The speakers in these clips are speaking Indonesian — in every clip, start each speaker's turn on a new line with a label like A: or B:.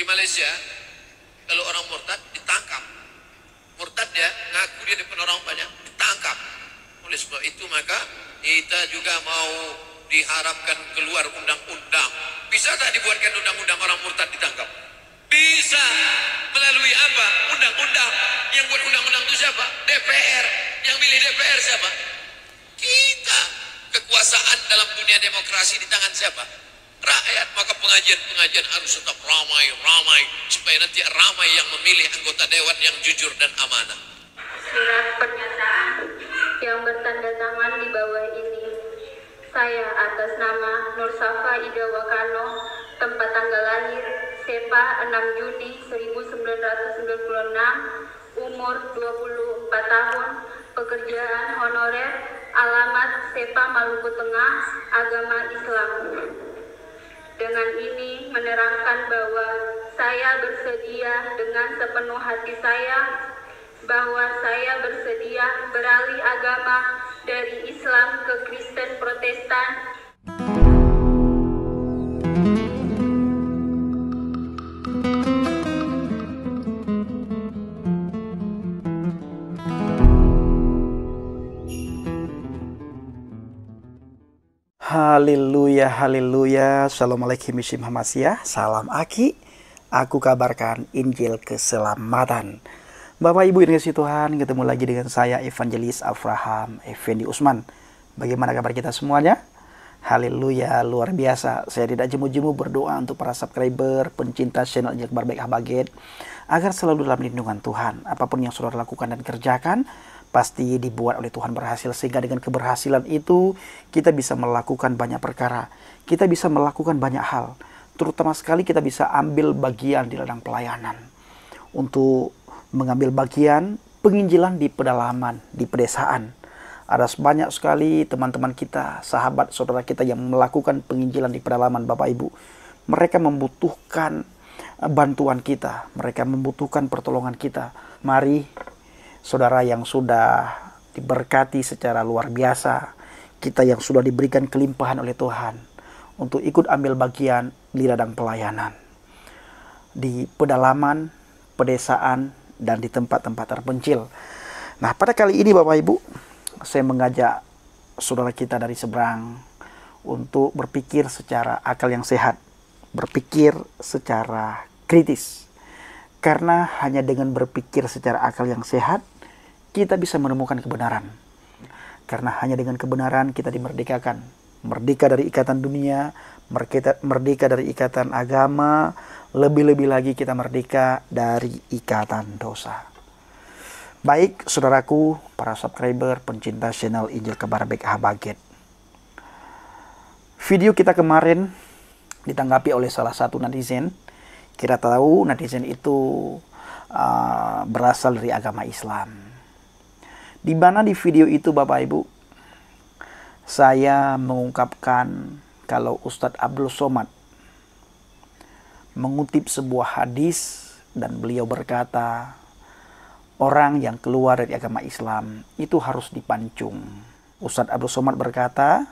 A: Di Malaysia, kalau orang murtad ditangkap. Murtad ya, ngaku dia depan orang banyak, ditangkap. Oleh sebab itu maka kita juga mau diharapkan keluar undang-undang. Bisa tak dibuatkan undang-undang orang murtad ditangkap? Bisa. Melalui apa? Undang-undang. Yang buat undang-undang itu siapa? DPR. Yang milih DPR siapa? Kita. Kekuasaan dalam dunia demokrasi di tangan siapa? Rakyat. Maka pengajian-pengajian harus tetap ramai supaya nanti ramai yang memilih anggota dewan yang jujur dan amanah.
B: Surat pernyataan yang bertanda tangan di bawah ini. Saya atas nama Nur Safa Ida Wakano, tempat tanggal lahir Sepa 6 Juni 1996, umur 24 tahun, pekerjaan honorer, alamat Sepa Maluku Tengah, agama Islam. Dengan ini menerangkan bahwa saya bersedia dengan sepenuh hati saya bahwa saya bersedia beralih agama dari Islam ke Kristen Protestan.
C: Haleluya, haleluya. Assalamualaikum warahmatullahi. Salam Aki. Aku kabarkan Injil keselamatan. Bapak Ibu yang dikasihi Tuhan, ketemu lagi dengan saya Evangelis Abraham Effendi Usman. Bagaimana kabar kita semuanya? Haleluya, luar biasa. Saya tidak jemu-jemu berdoa untuk para subscriber, pencinta channel Injil Kabar Baik Habaget, agar selalu dalam lindungan Tuhan. Apapun yang saudara lakukan dan kerjakan, pasti dibuat oleh Tuhan berhasil, sehingga dengan keberhasilan itu kita bisa melakukan banyak perkara, kita bisa melakukan banyak hal, terutama sekali kita bisa ambil bagian di ladang pelayanan untuk mengambil bagian penginjilan di pedalaman, di pedesaan. Ada banyak sekali teman-teman kita, sahabat saudara kita yang melakukan penginjilan di pedalaman. Bapak Ibu, mereka membutuhkan bantuan kita, mereka membutuhkan pertolongan kita. Mari saudara yang sudah diberkati secara luar biasa, kita yang sudah diberikan kelimpahan oleh Tuhan, untuk ikut ambil bagian di ladang pelayanan, di pedalaman, pedesaan, dan di tempat-tempat terpencil. Nah, pada kali ini Bapak Ibu, saya mengajak saudara kita dari seberang untuk berpikir secara akal yang sehat, berpikir secara kritis. Karena hanya dengan berpikir secara akal yang sehat, kita bisa menemukan kebenaran. Karena hanya dengan kebenaran kita dimerdekakan. Merdeka dari ikatan dunia, merdeka dari ikatan agama, lebih-lebih lagi kita merdeka dari ikatan dosa. Baik saudaraku, para subscriber, pencinta channel Injil Kabar Baik Habaget. Video kita kemarin ditanggapi oleh salah satu netizen. Kita tahu netizen itu berasal dari agama Islam. Di mana di video itu Bapak Ibu, saya mengungkapkan kalau Ustadz Abdul Somad mengutip sebuah hadis dan beliau berkata, orang yang keluar dari agama Islam itu harus dipancung. Ustadz Abdul Somad berkata,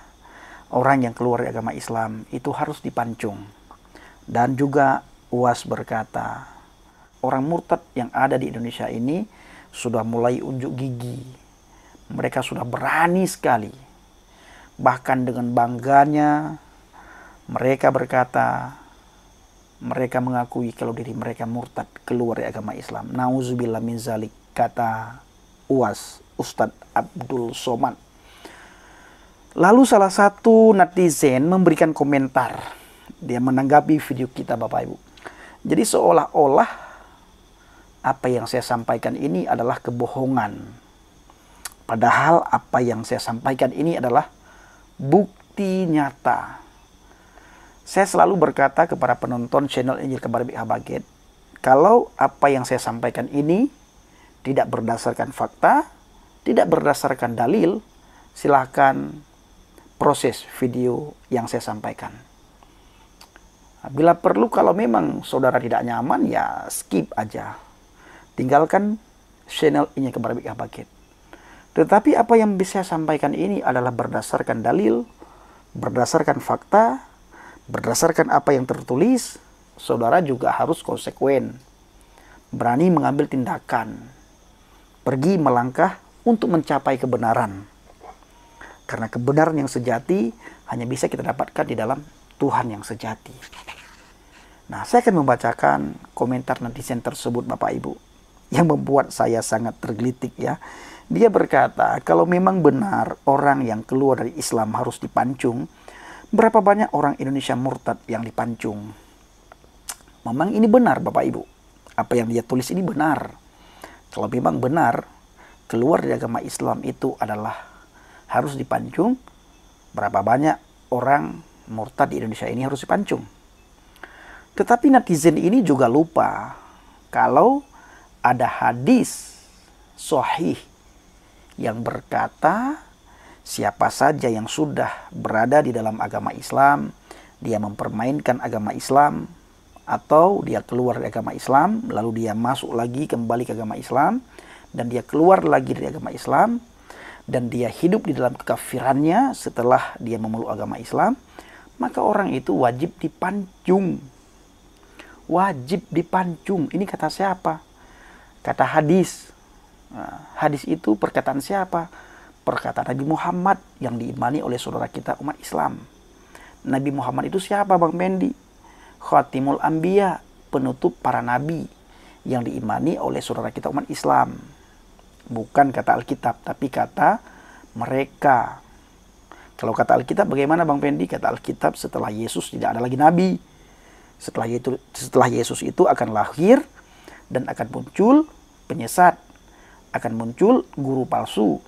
C: orang yang keluar dari agama Islam itu harus dipancung. Dan juga UAS berkata, orang murtad yang ada di Indonesia ini sudah mulai unjuk gigi. Mereka sudah berani sekali. Bahkan dengan bangganya mereka berkata, mereka mengakui kalau diri mereka murtad, keluar dari agama Islam. Nauzubillah min zalik, kata UAS Ustadz Abdul Somad. Lalu salah satu netizen memberikan komentar. Dia menanggapi video kita Bapak Ibu. Jadi seolah-olah apa yang saya sampaikan ini adalah kebohongan. Padahal apa yang saya sampaikan ini adalah bukti nyata. Saya selalu berkata kepada penonton channel Injil Kabar Baik Habaget, kalau apa yang saya sampaikan ini tidak berdasarkan fakta, tidak berdasarkan dalil, silahkan proses video yang saya sampaikan. Bila perlu, kalau memang saudara tidak nyaman, ya skip aja. Tinggalkan channel Injil Kabar Baik Habaget. Tetapi apa yang bisa saya sampaikan ini adalah berdasarkan dalil, berdasarkan fakta, berdasarkan apa yang tertulis saudara juga harus konsekuen, berani mengambil tindakan, pergi melangkah untuk mencapai kebenaran. Karena kebenaran yang sejati hanya bisa kita dapatkan di dalam Tuhan yang sejati. Nah, saya akan membacakan komentar netizen tersebut, Bapak Ibu, yang membuat saya sangat tergelitik ya. Dia berkata, kalau memang benar orang yang keluar dari Islam harus dipancung, berapa banyak orang Indonesia murtad yang dipancung? Memang ini benar, Bapak Ibu. Apa yang dia tulis ini benar. Kalau memang benar, keluar dari agama Islam itu adalah harus dipancung, berapa banyak orang murtad di Indonesia ini harus dipancung. Tetapi netizen ini juga lupa kalau ada hadis sahih yang berkata, siapa saja yang sudah berada di dalam agama Islam, dia mempermainkan agama Islam, atau dia keluar dari agama Islam, lalu dia masuk lagi kembali ke agama Islam, dan dia keluar lagi dari agama Islam, dan dia hidup di dalam kekafirannya setelah dia memeluk agama Islam, maka orang itu wajib dipancung. Wajib dipancung. Ini kata siapa? Kata hadis. Nah, hadis itu perkataan siapa? Perkataan Nabi Muhammad yang diimani oleh saudara kita umat Islam. Nabi Muhammad itu siapa, Bang Pendi? Khatimul Anbiya, penutup para nabi yang diimani oleh saudara kita umat Islam. Bukan kata Alkitab, tapi kata mereka. Kalau kata Alkitab bagaimana, Bang Pendi? Kata Alkitab, setelah Yesus tidak ada lagi nabi. Setelah Yesus itu akan lahir dan akan muncul penyesat, akan muncul guru palsu,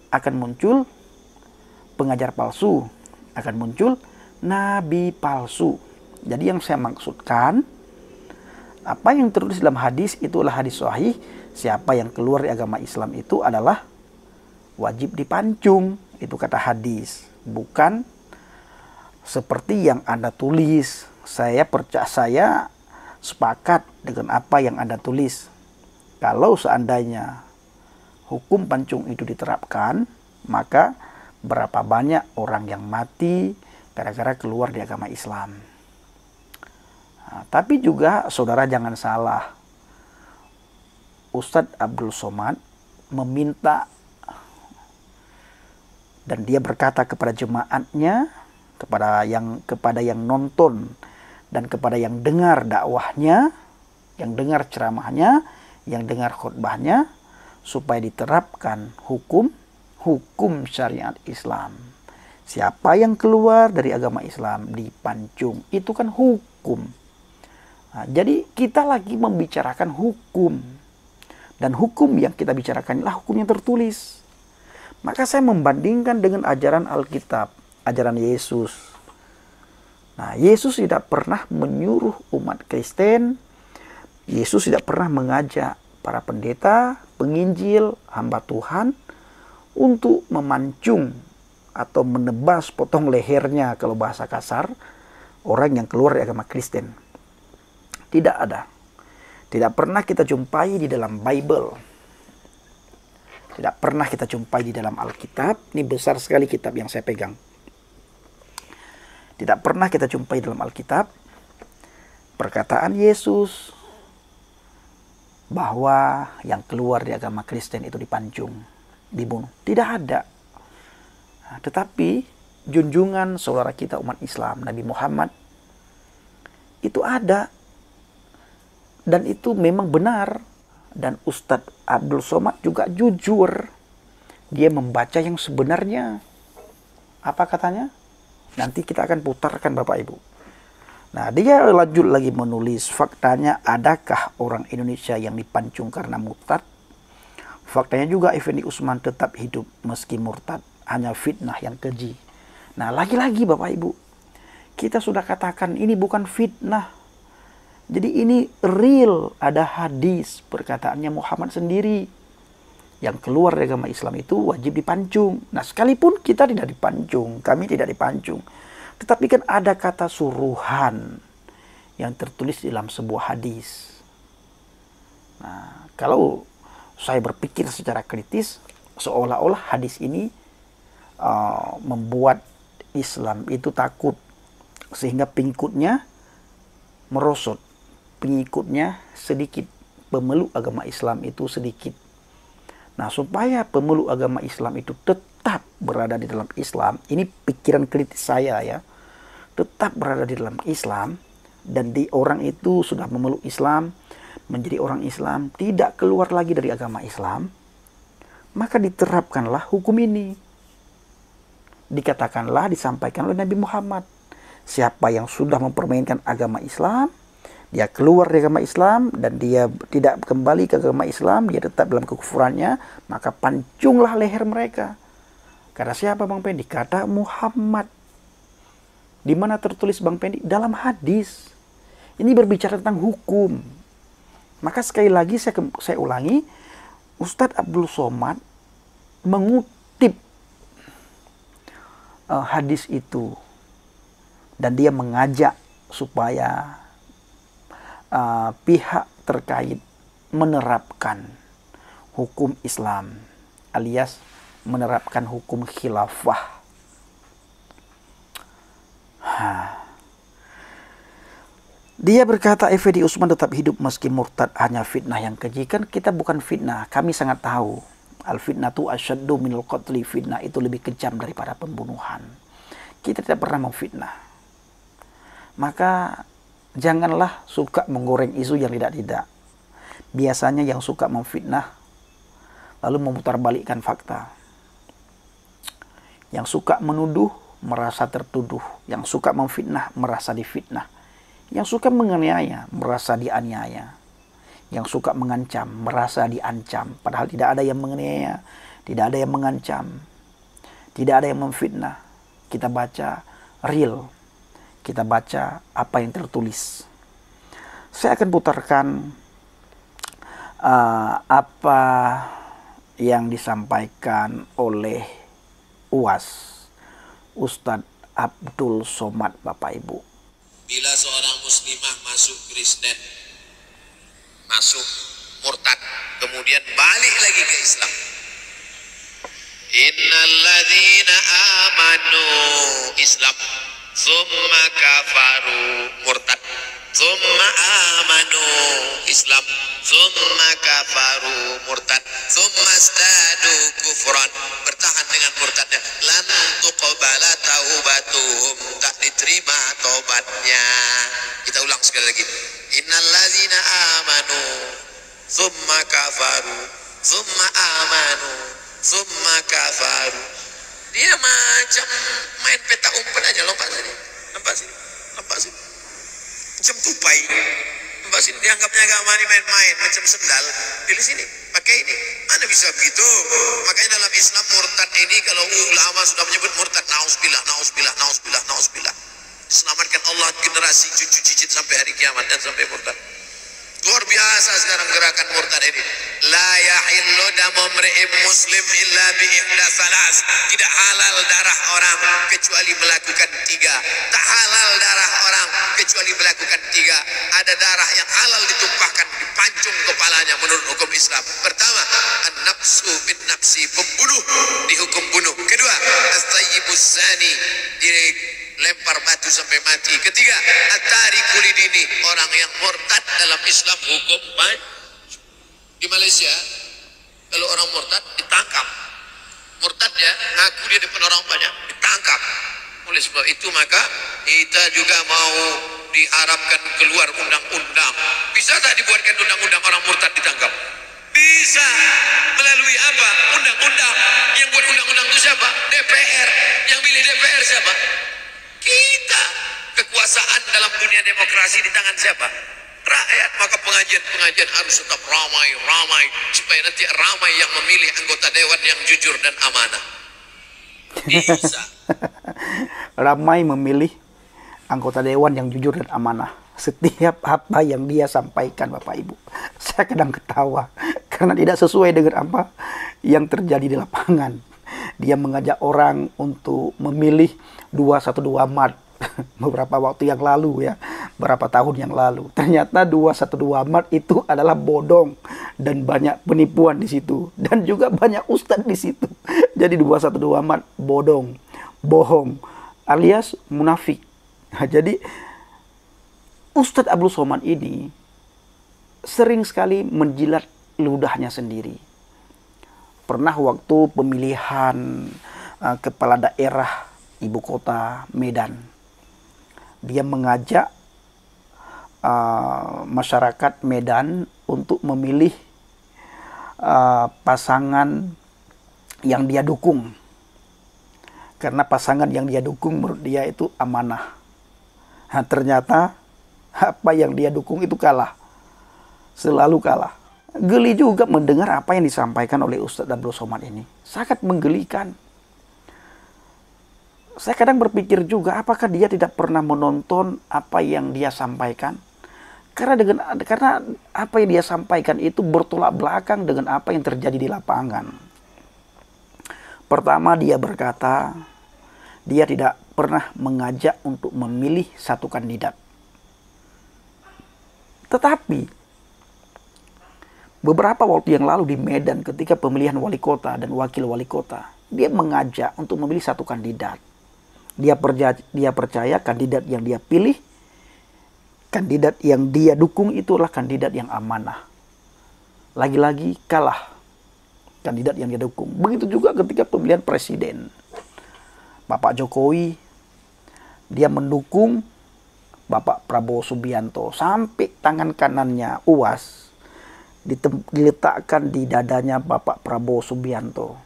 C: akan muncul pengajar palsu, akan muncul nabi palsu. Jadi yang saya maksudkan, apa yang tertulis dalam hadis itulah hadis sahih. Siapa yang keluar dari agama Islam itu adalah wajib dipancung. Itu kata hadis, bukan seperti yang Anda tulis. Saya sepakat dengan apa yang Anda tulis. Kalau seandainya hukum pancung itu diterapkan, maka berapa banyak orang yang mati gara-gara keluar dari agama Islam. Nah, tapi juga saudara jangan salah, Ustadz Abdul Somad meminta dan dia berkata kepada jemaatnya, kepada yang nonton dan kepada yang dengar dakwahnya, yang dengar ceramahnya, yang dengar khutbahnya, supaya diterapkan hukum syariat Islam. Siapa yang keluar dari agama Islam dipancung, itu kan hukum. Nah, jadi kita lagi membicarakan hukum, dan hukum yang kita bicarakan adalah hukum yang tertulis. Maka saya membandingkan dengan ajaran Alkitab, ajaran Yesus. Nah, Yesus tidak pernah menyuruh umat Kristen, Yesus tidak pernah mengajak para pendeta, penginjil, hamba Tuhan untuk memancung atau menebas, potong lehernya kalau bahasa kasar, orang yang keluar dari agama Kristen. Tidak ada. Tidak pernah kita jumpai di dalam Bible. Tidak pernah kita jumpai di dalam Alkitab. Ini besar sekali kitab yang saya pegang. Tidak pernah kita jumpai dalam Alkitab perkataan Yesus bahwa yang keluar dari agama Kristen itu dipancung, dibunuh. Tidak ada. Nah, tetapi junjungan saudara kita umat Islam, Nabi Muhammad, itu ada. Dan itu memang benar. Dan Ustadz Abdul Somad juga jujur. Dia membaca yang sebenarnya. Apa katanya? Nanti kita akan putarkan Bapak Ibu. Nah, dia lanjut lagi menulis, faktanya adakah orang Indonesia yang dipancung karena murtad? Faktanya juga Effendi Usman tetap hidup meski murtad. Hanya fitnah yang keji. Nah, lagi-lagi Bapak Ibu, kita sudah katakan ini bukan fitnah. Jadi ini real, ada hadis perkataannya Muhammad sendiri. Yang keluar dari agama Islam itu wajib dipancung. Nah, sekalipun kita tidak dipancung, kami tidak dipancung. Tetapi kan ada kata suruhan yang tertulis dalam sebuah hadis. Nah, kalau saya berpikir secara kritis, seolah-olah hadis ini membuat Islam itu takut. Sehingga pengikutnya merosot, pengikutnya sedikit, pemeluk agama Islam itu sedikit. Nah, supaya pemeluk agama Islam itu tetap berada di dalam Islam, ini pikiran kritis saya ya, tetap berada di dalam Islam, dan orang itu sudah memeluk Islam, menjadi orang Islam, tidak keluar lagi dari agama Islam, maka diterapkanlah hukum ini. Dikatakanlah, disampaikan oleh Nabi Muhammad, siapa yang sudah mempermainkan agama Islam, dia keluar dari agama Islam dan dia tidak kembali ke agama Islam, dia tetap dalam kekufurannya, maka pancunglah leher mereka. Kata siapa Bang Pendi? Kata Muhammad. Di mana tertulis Bang Pendi? Dalam hadis. Ini berbicara tentang hukum. Maka sekali lagi saya ulangi, Ustadz Abdul Somad mengutip hadis itu, dan dia mengajak supaya pihak terkait menerapkan hukum Islam, alias menerapkan hukum khilafah. Dia berkata, Effendi Usman tetap hidup meski murtad hanya fitnah yang keji. Kan kita bukan fitnah, kami sangat tahu. Al-fitnatu asyaddu minal qatli, fitnah itu lebih kejam daripada pembunuhan. Kita tidak pernah memfitnah. Maka janganlah suka menggoreng isu yang tidak-tidak. Biasanya yang suka memfitnah lalu memutarbalikkan fakta. Yang suka menuduh merasa tertuduh, yang suka memfitnah merasa difitnah, yang suka menganiaya merasa dianiaya, yang suka mengancam merasa diancam. Padahal tidak ada yang menganiaya, tidak ada yang mengancam, tidak ada yang memfitnah. Kita baca real, kita baca apa yang tertulis. Saya akan putarkan apa yang disampaikan oleh UAS, Ustadz Abdul Somad, Bapak Ibu.
A: Bila seorang muslimah masuk Kristen, masuk murtad, kemudian balik lagi ke Islam, innalladzina amanu Islam summa kafaru murtad, summa amanu Islam summa kafaru murtad, summa astadu kufran, bertahan dengan murtadnya, lan tuqbala taubatuhum, tak diterima taubatnya. Kita ulang sekali lagi, innalladzina amanu summa kafaru summa amanu summa kafaru. Dia macam main peta umpet aja, lompat sini, lompat sini, lompat sini, macam tupai, lompat sini. Dianggapnya agama ini main-main, macam sendal. Pilih sini, pakai ini, mana bisa begitu? Makanya dalam Islam murtad ini, kalau ulama sudah menyebut murtad, nausbillah, nausbillah, nausbillah, nausbillah, diselamatkan Allah generasi cucu cicit sampai hari kiamat dan sampai murtad. Luar biasa sekarang gerakan murtad ini. La yahillu damu mri'in muslim illa bi ihda salas. Tidak halal darah orang kecuali melakukan tiga. Tak halal darah orang kecuali melakukan tiga. Ada darah yang halal ditumpahkan, dipancung kepalanya menurut hukum Islam. Pertama, an-nafsu bin nafsi, pembunuh dihukum bunuh. Kedua, as-tayyibus zani, lempar batu sampai mati. Ketiga, at-tariku lidini, orang yang murtad dalam Islam hukum pancung. Di Malaysia, kalau orang murtad ditangkap. Murtad ya, ngaku dia depan orang banyak, ditangkap. Oleh sebab itu maka kita juga mau diharapkan keluar undang-undang. Bisa tak dibuatkan undang-undang orang murtad ditangkap? Bisa. Melalui apa? Undang-undang. Yang buat undang-undang itu siapa? DPR. Yang milih DPR siapa? Kita. Kekuasaan dalam dunia demokrasi di tangan siapa? Rakyat. Maka pengajian harus tetap ramai supaya nanti ramai yang memilih anggota dewan yang jujur dan amanah. Bisa.
C: Ramai memilih anggota dewan yang jujur dan amanah. Setiap apa yang dia sampaikan, Bapak Ibu, saya kadang ketawa karena tidak sesuai dengan apa yang terjadi di lapangan. Dia mengajak orang untuk memilih 212 Maret beberapa waktu yang lalu ya, berapa tahun yang lalu. Ternyata 212 Maret itu adalah bodong dan banyak penipuan di situ dan juga banyak ustadz di situ. Jadi 212 Maret bodong, bohong, alias munafik. Nah, jadi Ustadz Abdul Somad ini sering sekali menjilat ludahnya sendiri. Pernah waktu pemilihan kepala daerah ibu kota Medan, dia mengajak masyarakat Medan untuk memilih pasangan yang dia dukung, karena pasangan yang dia dukung menurut dia itu amanah. Nah, ternyata apa yang dia dukung itu kalah, selalu kalah. Geli juga mendengar apa yang disampaikan oleh Ustadz Abdul Somad ini, sangat menggelikan. Saya kadang berpikir juga, apakah dia tidak pernah menonton apa yang dia sampaikan? Karena apa yang dia sampaikan itu bertolak belakang dengan apa yang terjadi di lapangan. Pertama, dia berkata, dia tidak pernah mengajak untuk memilih satu kandidat. Tetapi, beberapa waktu yang lalu di Medan ketika pemilihan wali kota dan wakil wali kota, dia mengajak untuk memilih satu kandidat. Dia percaya kandidat yang dia pilih, kandidat yang dia dukung itulah kandidat yang amanah. Lagi-lagi kalah kandidat yang dia dukung. Begitu juga ketika pemilihan presiden. Bapak Jokowi, dia mendukung Bapak Prabowo Subianto. Sampai tangan kanannya UAS diletakkan di dadanya Bapak Prabowo Subianto.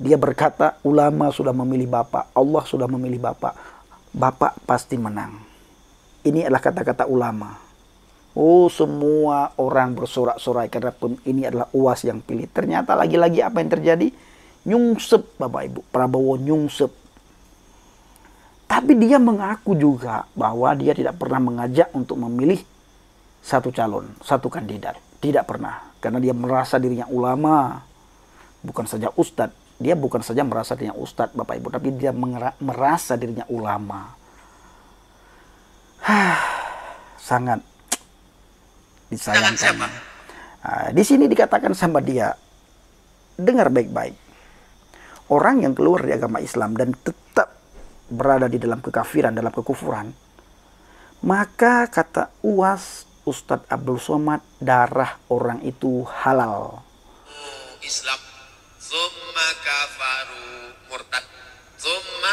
C: Dia berkata, ulama sudah memilih Bapak, Allah sudah memilih Bapak, Bapak pasti menang. Ini adalah kata-kata ulama. Oh, semua orang bersorak-sorai karena ini adalah UAS yang pilih. Ternyata lagi-lagi apa yang terjadi? Nyungsep, Bapak Ibu. Prabowo nyungsep. Tapi dia mengaku juga bahwa dia tidak pernah mengajak untuk memilih satu calon, satu kandidat. Tidak pernah. Karena dia merasa dirinya ulama. Bukan saja ustadz. Dia bukan saja merasa dirinya ustadz, Bapak Ibu. Tapi dia merasa dirinya ulama. Sangat disayangkan. Di sini dikatakan sama dia, dengar baik-baik. Orang yang keluar dari agama Islam dan tetap berada di dalam kekafiran, dalam kekufuran, maka kata UAS Ustadz Abdul Somad, darah orang itu halal.
A: Islam, thumma kafaru murtad, thumma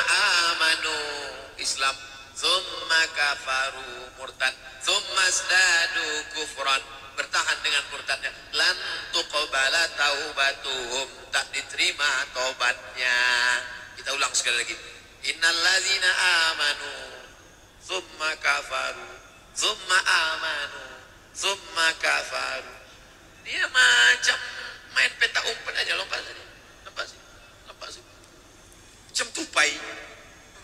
A: amanu Islam, thumma kafaru murtad, thumma zdadu kufran, bertahan dengan murtadnya, lan tuqbala taubatuhum, tak diterima taubatnya. Kita ulang sekali lagi, innalladzina amanu thumma kafaru thumma amanu thumma kafaru. Dia macam main peta umpet aja, lompat saja, lompat sih, macam tupai.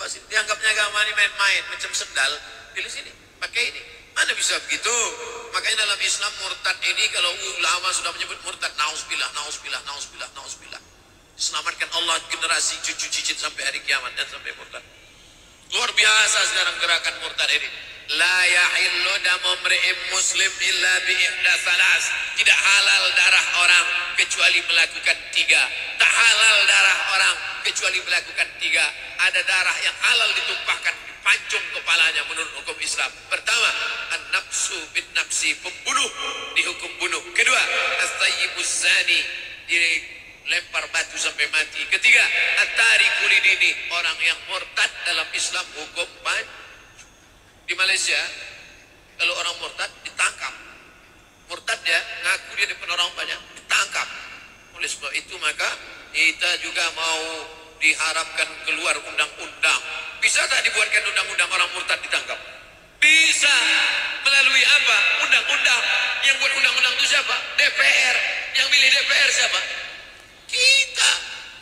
A: Dianggapnya agama ini main-main, macam sendal. Pilih sini, pakai ini. Mana bisa begitu? Makanya dalam Islam murtad ini, kalau ulama sudah menyebut murtad, nauzubillah, nauzubillah, nauzubillah, nauzubillah. Selamatkan Allah generasi cucu cicit sampai hari kiamat dan sampai murtad. Luar biasa sekarang gerakan murtad ini. La yahillu damu mri'in muslim illa bi ihda thalas. Tidak halal darah orang kecuali melakukan 3. Tak halal darah orang kecuali melakukan 3. Ada darah yang halal ditumpahkan, dipancung kepalanya menurut hukum Islam. Pertama, an-nafsu bin nafsi, pembunuh dihukum bunuh. Kedua, as-tayyibuz zani, dilempar batu sampai mati. Ketiga, at-tariku lidini, orang yang murtad dalam Islam hukum pancung. Di Malaysia, kalau orang murtad ditangkap. Murtad dia ngaku dia di depan orang banyak, ditangkap. Oleh sebab itu maka kita juga mau diharapkan keluar undang-undang. Bisa tak dibuatkan undang-undang orang murtad ditangkap? Bisa. Melalui apa? Undang-undang. Yang buat undang-undang itu siapa? DPR. Yang milih DPR siapa? Kita.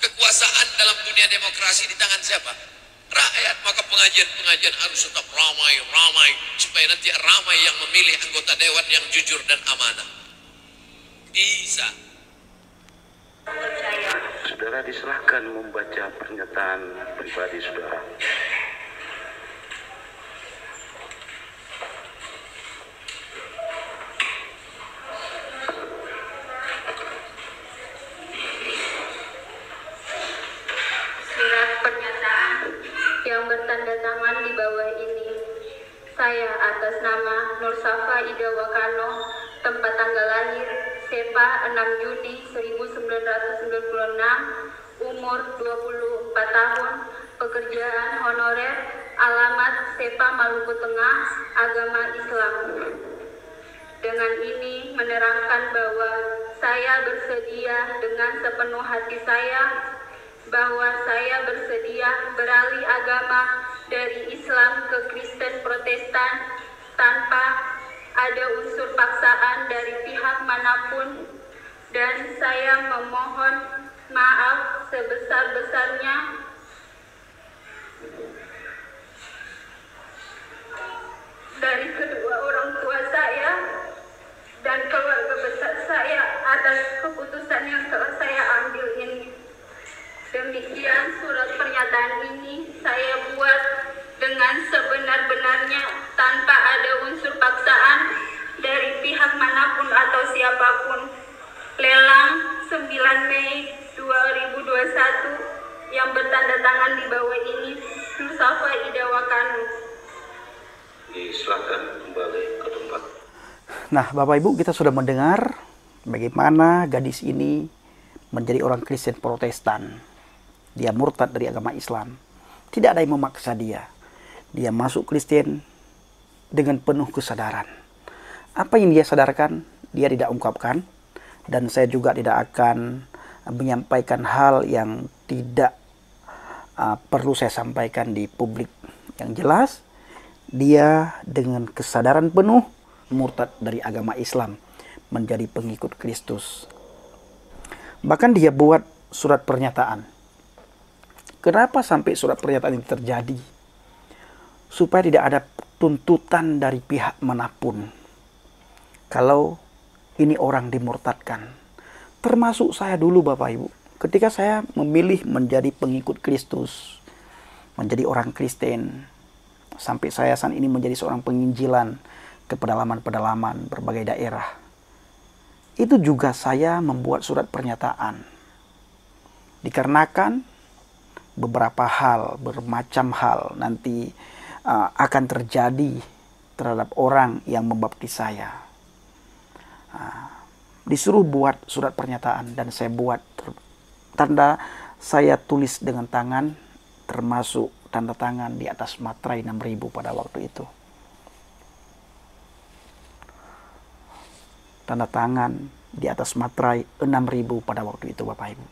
A: Kekuasaan dalam dunia demokrasi di tangan siapa? Rakyat. Maka pengajian-pengajian harus tetap ramai supaya nanti ramai yang memilih anggota dewan yang jujur dan amanah. Bisa.
D: Saudara diserahkan membaca pernyataan pribadi saudara.
B: Surat pernyataan yang bertanda tangan di bawah ini, saya atas nama Kano, tempat tanggal lahir Sepa 6 Juni 1996, umur 24 tahun, pekerjaan honorer, alamat Sepa Maluku Tengah, agama Islam. Dengan ini menerangkan bahwa saya bersedia dengan sepenuh hati saya bahwa saya bersedia beralih agama dari Islam ke Kristen Protestan tanpa ada unsur paksaan dari pihak manapun, dan saya memohon maaf sebesar-besarnya dari kedua orang tua saya dan keluarga besar saya atas keputusan yang telah saya ambil ini. Demikian surat pernyataan ini saya buat dengan sebenar-benarnya tanpa ada unsur paksaan dari pihak manapun atau siapapun. Lelang 9 Mei 2021 yang bertanda tangan di bawah ini Nur Safa Ida Wakano.
D: Silakan kembali ke tempat.
C: Nah, Bapak Ibu, kita sudah mendengar bagaimana gadis ini menjadi orang Kristen Protestan. Dia murtad dari agama Islam. Tidak ada yang memaksa dia. Dia masuk Kristen dengan penuh kesadaran. Apa yang dia sadarkan, dia tidak ungkapkan. Dan saya juga tidak akan menyampaikan hal yang tidak perlu saya sampaikan di publik. Yang jelas, dia dengan kesadaran penuh murtad dari agama Islam, menjadi pengikut Kristus. Bahkan dia buat surat pernyataan. Kenapa sampai surat pernyataan ini terjadi? Supaya tidak ada tuntutan dari pihak manapun. Kalau ini orang dimurtadkan. Termasuk saya dulu, Bapak Ibu. Ketika saya memilih menjadi pengikut Kristus, menjadi orang Kristen, sampai saya saat ini menjadi seorang penginjilan ke pedalaman-pedalaman berbagai daerah. Itu juga saya membuat surat pernyataan. Dikarenakan beberapa hal, bermacam hal nanti akan terjadi terhadap orang yang membaptis saya. Disuruh buat surat pernyataan dan saya buat tanda, saya tulis dengan tangan, termasuk tanda tangan di atas materai 6.000 pada waktu itu. Tanda tangan di atas materai 6.000 pada waktu itu, Bapak Ibu.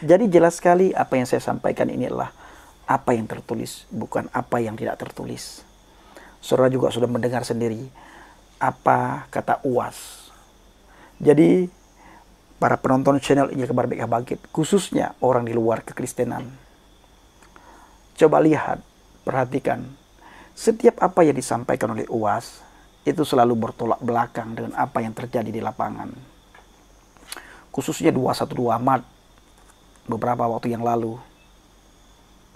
C: Jadi jelas sekali apa yang saya sampaikan ini adalah apa yang tertulis, bukan apa yang tidak tertulis. Saudara juga sudah mendengar sendiri apa kata UAS. Jadi para penonton channel Injil Kabar Baik Bangkit, khususnya orang di luar kekristenan, coba lihat, perhatikan, setiap apa yang disampaikan oleh UAS itu selalu bertolak belakang dengan apa yang terjadi di lapangan. Khususnya 212 Maret beberapa waktu yang lalu,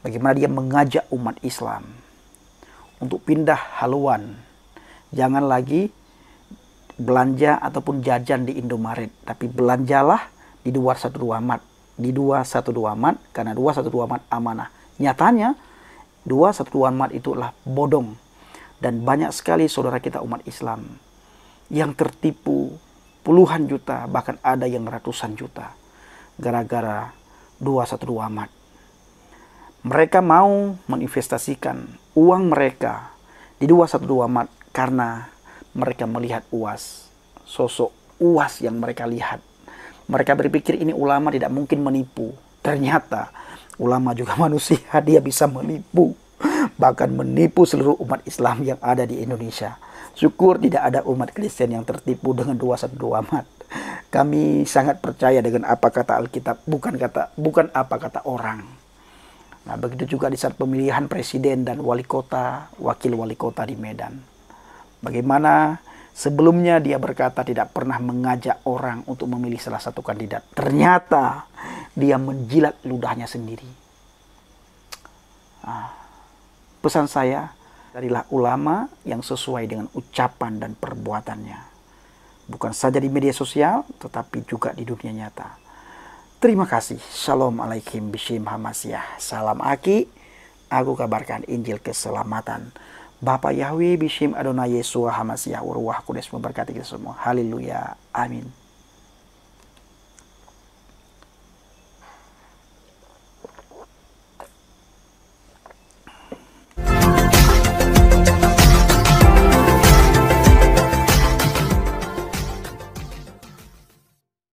C: bagaimana dia mengajak umat Islam untuk pindah haluan, jangan lagi belanja ataupun jajan di Indomaret, tapi belanjalah di 212 Maret, di 212 Maret, karena 212 Maret amanah. Nyatanya 212 Maret itu adalah bodong, dan banyak sekali saudara kita umat Islam yang tertipu puluhan juta, bahkan ada yang ratusan juta gara-gara 212 Maret. Mereka mau menginvestasikan uang mereka di 212 Maret karena mereka melihat UAS, sosok UAS yang mereka lihat. Mereka berpikir ini ulama tidak mungkin menipu. Ternyata ulama juga manusia, dia bisa menipu. Bahkan menipu seluruh umat Islam yang ada di Indonesia. Syukur tidak ada umat Kristen yang tertipu dengan 212 Maret. Kami sangat percaya dengan apa kata Alkitab, bukan apa kata orang. Nah, begitu juga di saat pemilihan presiden dan wali kota, wakil wali kota di Medan. Bagaimana sebelumnya dia berkata tidak pernah mengajak orang untuk memilih salah satu kandidat. Ternyata dia menjilat ludahnya sendiri. Pesan saya, carilah ulama yang sesuai dengan ucapan dan perbuatannya. Bukan saja di media sosial, tetapi juga di dunia nyata. Terima kasih. Shalom alaikum bishim hamasyah. Salam Aki. Aku kabarkan Injil keselamatan. Bapa Yahweh, Bishim Adonai Yesua Hamasiah, Ruah Kudus memberkati kita semua. Haleluya. Amin.